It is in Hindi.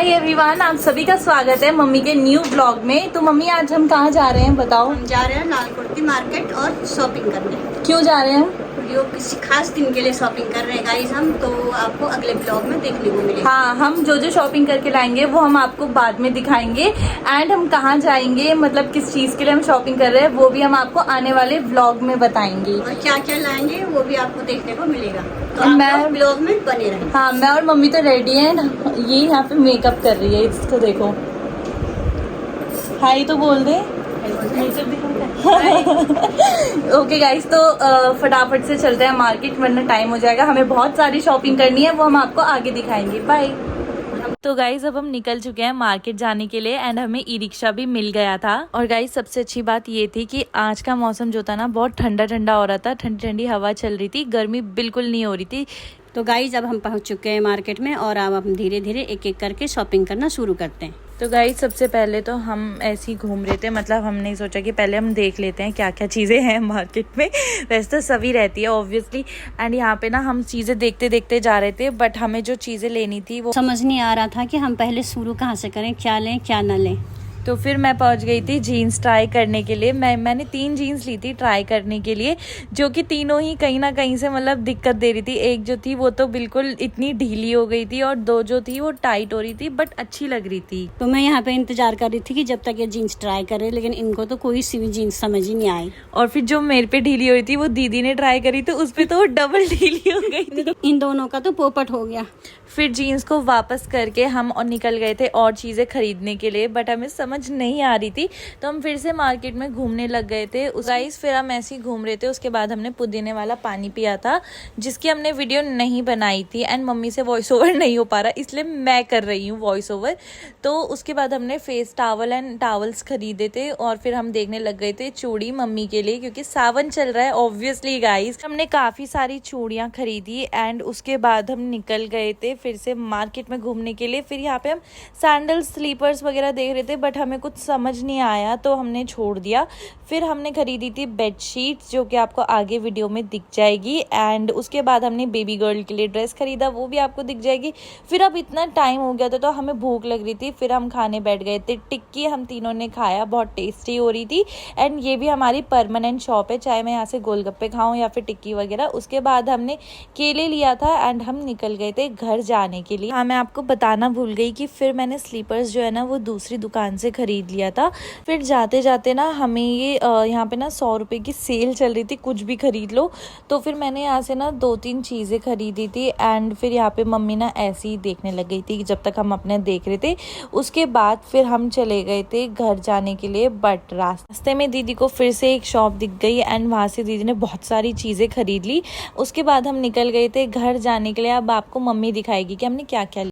हाय एवरीवन, आप सभी का स्वागत है मम्मी के न्यू ब्लॉग में। तो मम्मी आज हम कहाँ जा रहे हैं बताओ। हम जा रहे हैं लाल कुर्ती मार्केट और शॉपिंग करने। क्यों जा रहे हैं? जो किसी खास दिन के लिए शॉपिंग कर रहे हैं गाइस हम, तो आपको अगले ब्लॉग में देखने को मिलेगा। हाँ, हम जो जो शॉपिंग करके लाएंगे वो हम आपको बाद में दिखाएंगे। एंड हम कहाँ जाएंगे, मतलब किस चीज के लिए हम शॉपिंग कर रहे हैं, वो भी हम आपको आने वाले ब्लॉग में बताएंगे। और क्या क्या लाएंगे वो भी आपको देखने को मिलेगा, तो मैं आप ब्लॉग में बने रहें। हाँ, मैं और मम्मी तो रेडी हैं। ये यहाँ पे मेकअप कर रही है, इसको देखो। हाय तो बोल दे। ओके गाइस, तो फटाफट से चलते हैं मार्केट, वरना टाइम हो जाएगा। हमें बहुत सारी शॉपिंग करनी है, वो हम आपको आगे दिखाएंगे। बाय। तो गाइज अब हम निकल चुके हैं मार्केट जाने के लिए एंड हमें ई रिक्शा भी मिल गया था। और गाइज सबसे अच्छी बात ये थी कि आज का मौसम जो था ना, बहुत ठंडा ठंडा हो रहा था, ठंडी ठंडी हवा चल रही थी, गर्मी बिल्कुल नहीं हो रही थी। तो गाइस अब हम पहुंच चुके हैं मार्केट में और अब हम धीरे धीरे एक एक करके शॉपिंग करना शुरू करते हैं। तो गाइज सबसे पहले तो हम ऐसे ही घूम रहे थे, मतलब हमने सोचा कि पहले हम देख लेते हैं क्या क्या चीज़ें हैं मार्केट में। वैसे तो सभी रहती है ऑब्वियसली। एंड यहाँ पे ना हम चीज़ें देखते देखते जा रहे थे, बट हमें जो चीज़ें लेनी थी वो समझ नहीं आ रहा था कि हम पहले शुरू कहाँ से करें, क्या लें क्या न लें। तो फिर मैं पहुंच गई थी जीन्स ट्राई करने के लिए। मैंने 3 जीन्स ली थी ट्राई करने के लिए, जो कि तीनों ही कहीं ना कहीं से मतलब दिक्कत दे रही थी। एक जो थी वो तो बिल्कुल इतनी ढीली हो गई थी और 2 जो थी वो टाइट हो रही थी, बट अच्छी लग रही थी। तो मैं यहाँ पे इंतजार कर रही थी कि जब तक ये जीन्स ट्राई करे, लेकिन इनको तो कोई सी भी जीन्स समझ ही नहीं आई। और फिर जो मेरे पे ढीली हुई थी वो दीदी ने ट्राई करी, तो उस पे तो वो डबल ढीली हो गई थी। इन दोनों का तो पोपट हो गया। फिर जीन्स को वापस करके हम और निकल गए थे और चीज़ें खरीदने के लिए, बट हमें समझ नहीं आ रही थी, तो हम फिर से मार्केट में घूमने लग गए थे। गाइस फिर हम ऐसे ही घूम रहे थे, उसके बाद हमने पुदीने वाला पानी पिया था, जिसकी हमने वीडियो नहीं बनाई थी एंड मम्मी से वॉइस ओवर नहीं हो पा रहा, इसलिए मैं कर रही हूँ वॉइस ओवर। तो उसके बाद हमने फेस टावल एंड टावल्स खरीदे थे और फिर हम देखने लग गए थे चूड़ी मम्मी के लिए, क्योंकि सावन चल रहा है ऑब्वियसली गाइस। हमने काफ़ी सारी चूड़ियाँ खरीदी एंड उसके बाद हम निकल गए थे फिर से मार्केट में घूमने के लिए। फिर यहाँ पे हम सैंडल्स स्लीपर्स वगैरह देख रहे थे, बट हमें कुछ समझ नहीं आया तो हमने छोड़ दिया। फिर हमने खरीदी थी बेडशीट्स, जो कि आपको आगे वीडियो में दिख जाएगी। एंड उसके बाद हमने बेबी गर्ल के लिए ड्रेस खरीदा, वो भी आपको दिख जाएगी। फिर अब इतना टाइम हो गया था तो हमें भूख लग रही थी, फिर हम खाने बैठ गए थे। टिक्की हम तीनों ने खाया, बहुत टेस्टी हो रही थी। एंड ये भी हमारी परमानेंट शॉप है, चाहे मैं यहाँ से गोलगप्पे खाऊं या फिर टिक्की वगैरह। उसके बाद हमने केले लिया था एंड हम निकल गए थे घर जाने के लिए। हाँ, मैं आपको बताना भूल गई कि फिर मैंने स्लीपर्स जो है ना वो दूसरी दुकान से खरीद लिया था। फिर जाते जाते ना हमें ये यहाँ पे ना 100 रुपये की सेल चल रही थी, कुछ भी खरीद लो। तो फिर मैंने यहाँ से ना 2-3 चीज़ें खरीदी थी एंड फिर यहाँ पे मम्मी ना ऐसे ही देखने लग गई थी जब तक हम अपने देख रहे थे। उसके बाद फिर हम चले गए थे घर जाने के लिए, बट रास्ते में दीदी को फिर से एक शॉप दिख गई एंड वहाँ से दीदी ने बहुत सारी चीज़ें खरीद ली। उसके बाद हम निकल गए थे घर जाने के लिए। अब आपको मम्मी दिखाएगी कि हमने क्या क्या